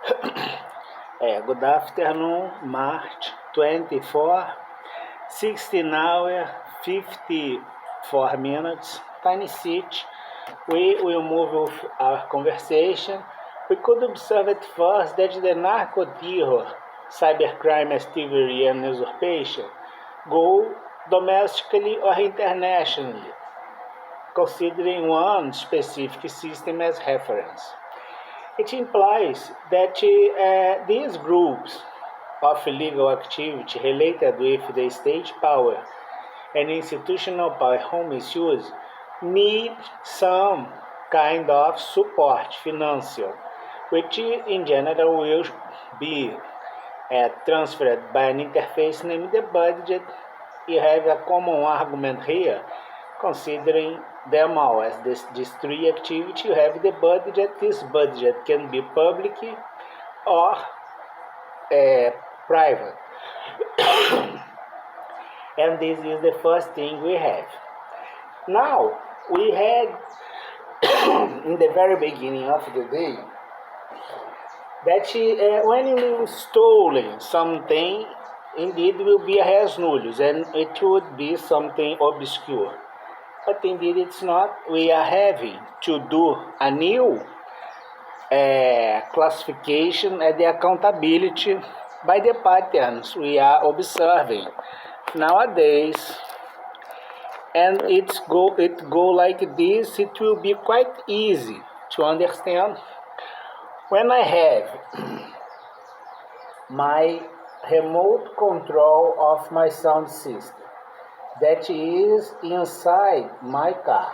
Good afternoon, March 24, 16 hour, 54 minutes, Tiny City. We will move with our conversation. We could observe at first that the narco terror, cybercrime, thievery, and usurpation go domestically or internationally, considering one specific system as reference. It implies that these groups of illegal activity related with the state power and institutional power home misuse need some kind of support financial, which in general will be transferred by an interface named the budget. You have a common argument here, considering them all as these three activities. You have the budget. This budget can be public or private. And this is the first thing we have. Now, we had in the very beginning of the day that when you stolen something, indeed will be a res nullus, and it would be something obscure. But indeed it's not. We are having to do a new classification and the accountability by the patterns we are observing nowadays. And it go like this. It will be quite easy to understand when I have my remote control of my sound system that is inside my car,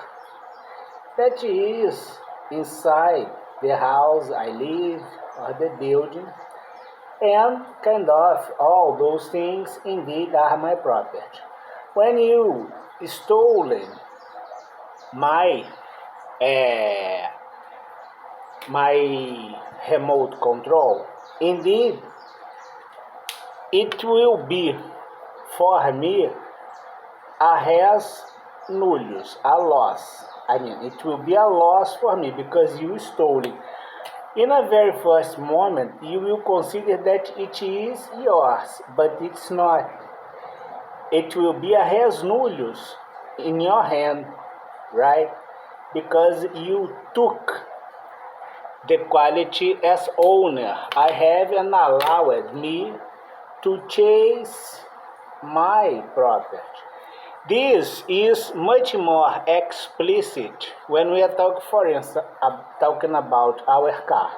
that is inside the house I live or the building, and kind of all those things indeed are my property. When you stolen my my remote control, indeed it will be for me a res nullus, a loss. It will be a loss for me because you stole it. In a very first moment, you will consider that it is yours, but it's not. It will be a res nullus in your hand, right? Because you took the quality as owner. I have and allowed me to chase my property. This is much more explicit when we are for instance, talking about our car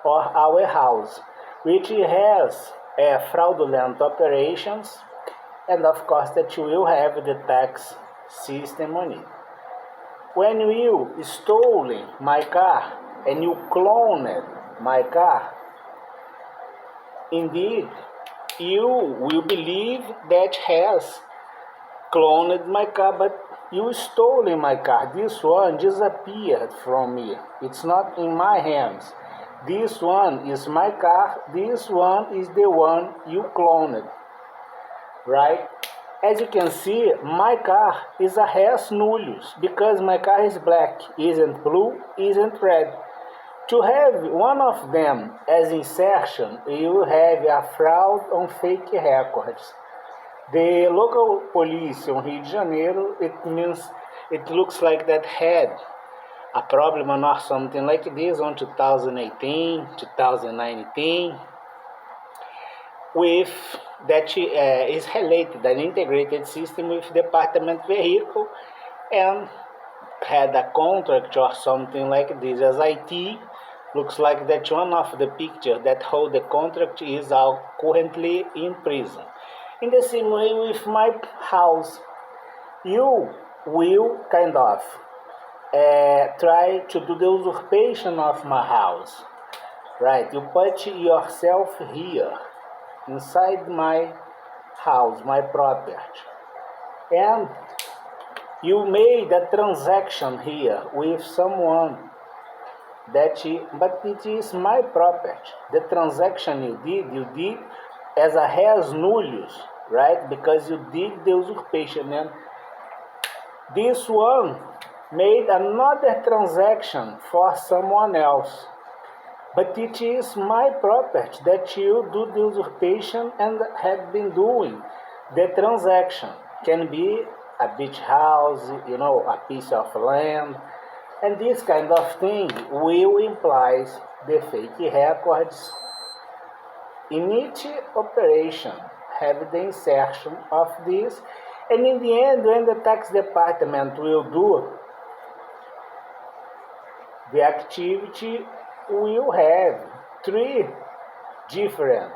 or our house, which has fraudulent operations, and of course that you will have the tax system on it. When you stole my car and you cloned my car, indeed you will believe that has cloned my car, but you stole my car. This one disappeared from me. It's not in my hands. This one is my car. This one is the one you cloned, right? As you can see, my car is a res nullus because my car is black, isn't blue, isn't red. To have one of them as insertion, you have a fraud on fake records. The local police in Rio de Janeiro, it looks like that had a problem or something like this on 2018, 2019, with that is related, an integrated system with department vehicle, and had a contract or something like this as IT. Looks like that one of the pictures that hold the contract is currently in prison. In the same way with my house, you will kind of try to do the usurpation of my house, right? You put yourself here, inside my house, my property, and you made a transaction here with someone but it is my property. The transaction you did as a res nullus, right? Because you did the usurpation, and this one made another transaction for someone else. But it is my property that you do the usurpation and have been doing the transaction. Can be a beach house, a piece of land, and this kind of thing will imply the fake records in each operation. Have the insertion of this, and in the end, when the tax department will do the activity, will have three different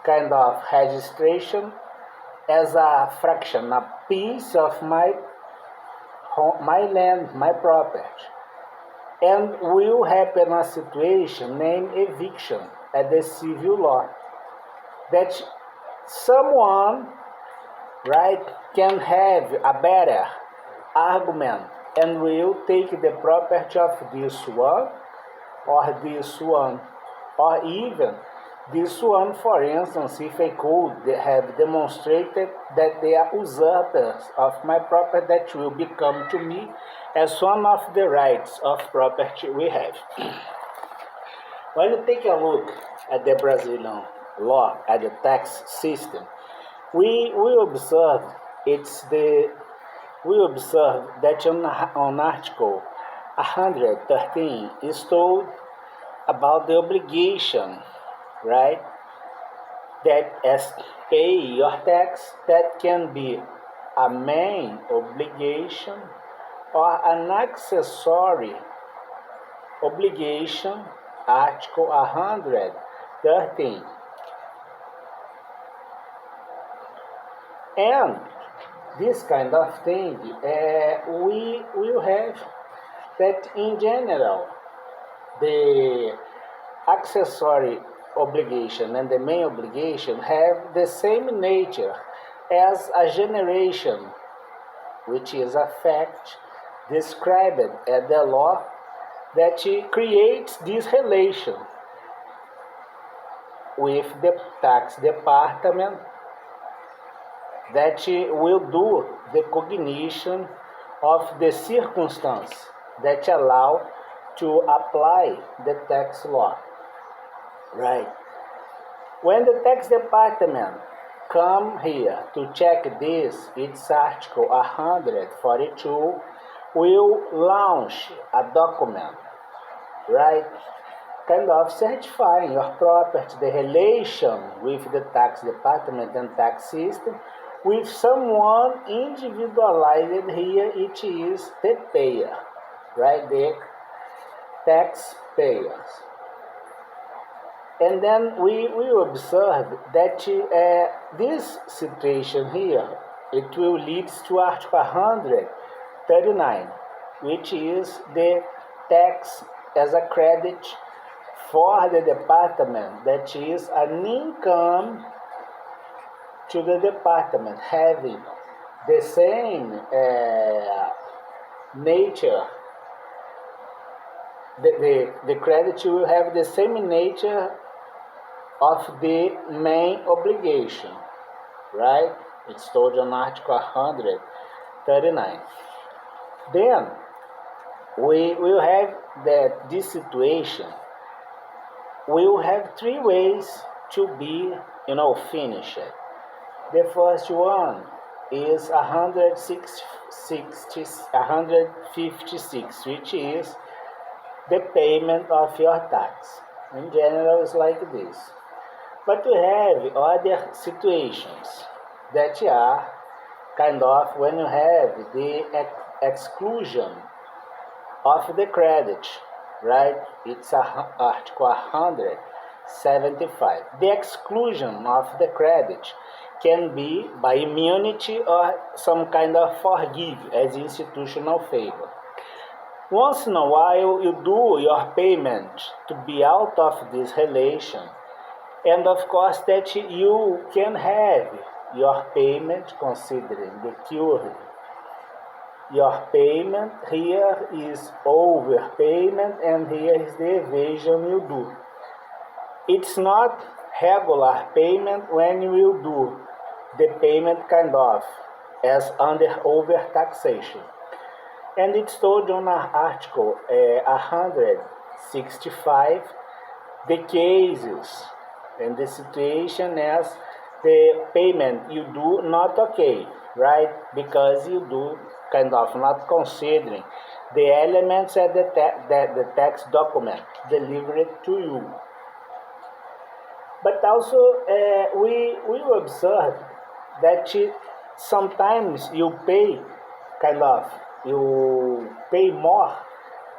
kind of registration as a fraction, a piece of my land, my property. And will happen a situation named eviction at the civil law, that someone, right, can have a better argument and will take the property of this one, or even this one. For instance, if I could have demonstrated that they are usurpers of my property, that will become to me as one of the rights of property we have. When you take a look at the Brazilian law, at the tax system, we observe that on Article 113 is told about the obligation, right? That as pay your tax, that can be a main obligation or an accessory obligation, Article 113. And this kind of thing, we will have that in general, the accessory obligation and the main obligation have the same nature as a generation, which is a fact described at the law that creates this relation with the tax department, that will do the cognition of the circumstance that allow to apply the tax law, right? When the tax department come here to check this, it's Article 142, will launch a document, right? Kind of certifying your property, the relation with the tax department and tax system, with someone individualized here, it is the payer, right? The taxpayers. And then we observe that this situation here, it will lead to Article 139, which is the tax as a credit for the department, that is an income to the department, having the same nature. The credit will have the same nature of the main obligation, right? It's told on Article 139. Then we will have that this situation will have three ways to be, finished. The first one is 156, which is the payment of your tax. In general, it's like this. But we have other situations that are kind of when you have the exclusion of the credit, right? It's Article 175. The exclusion of the credit can be by immunity or some kind of forgive as institutional favor. Once in a while, you do your payment to be out of this relation, and of course that you can have your payment considering the cure. Your payment here is overpayment, and here is the evasion you do. It's not regular payment when you will do the payment kind of as under overtaxation. And it's told on Article 165 the cases and the situation as the payment you do not okay, right? Because you do kind of not considering the elements at the tax document delivered to you. But also we observe that sometimes you pay kind of you pay more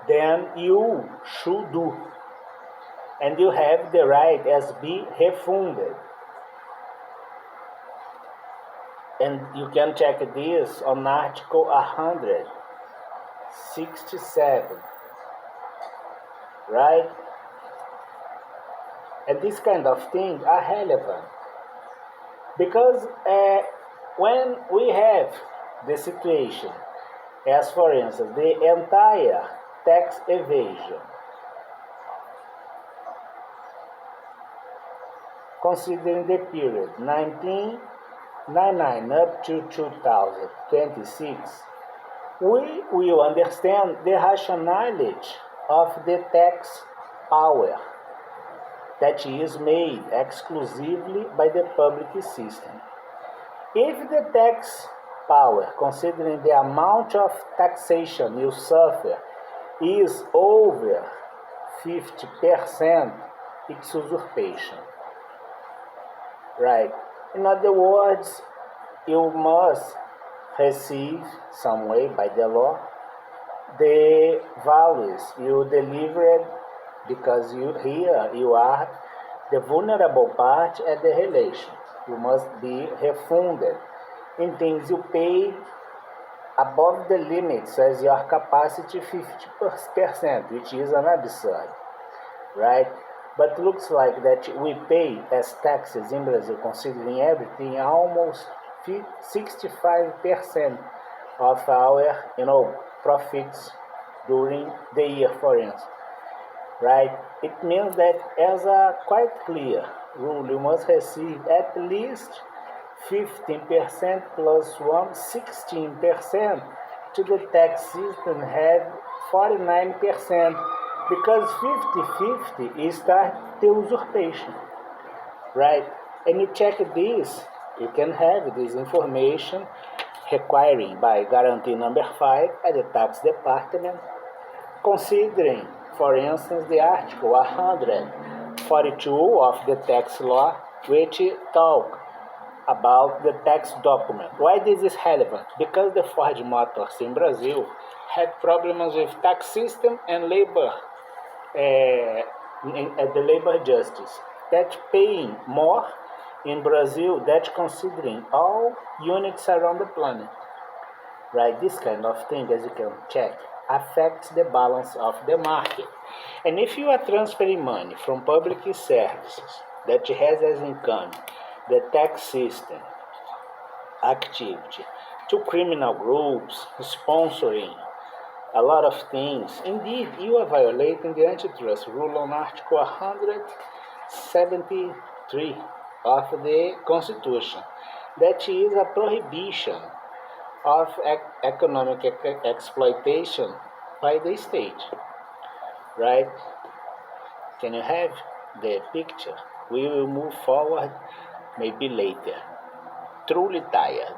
than you should do, and you have the right as be refunded. And you can check this on Article 167, right? And this kind of things are relevant because when we have the situation, as for instance, the entire tax evasion, considering the period 1999 up to 2026, we will understand the rationality of the tax power that is made exclusively by the public system. If the tax power, considering the amount of taxation you suffer, is over 50%, it's usurpation. Right? In other words, you must receive some way by the law the values you delivered, because you are the vulnerable part at the relation. You must be refunded in things you pay above the limits as your capacity 50%, which is an absurd, right? But looks like that we pay as taxes in Brazil, considering everything, almost 65% of our profits during the year, for instance, right? It means that as a quite clear rule, you must receive at least 15% plus 16%. To the tax system have 49%, because 50-50 is the usurpation, right? And you check this, you can have this information requiring by guarantee number 5 at the tax department, considering, for instance, the article 142 of the tax law, which talk about the tax document. Why this is relevant? Because the Ford Motors in Brazil had problems with tax system and labor, at the labor justice, that paying more in Brazil that considering all units around the planet. Right, this kind of thing, as you can check, affects the balance of the market. And if you are transferring money from public services that has as income the tax system activity to criminal groups, sponsoring a lot of things, indeed, you are violating the antitrust rule on Article 173 of the Constitution. That is a prohibition of economic exploitation by the state, right? Can you have the picture? We will move forward maybe later. Truly tired.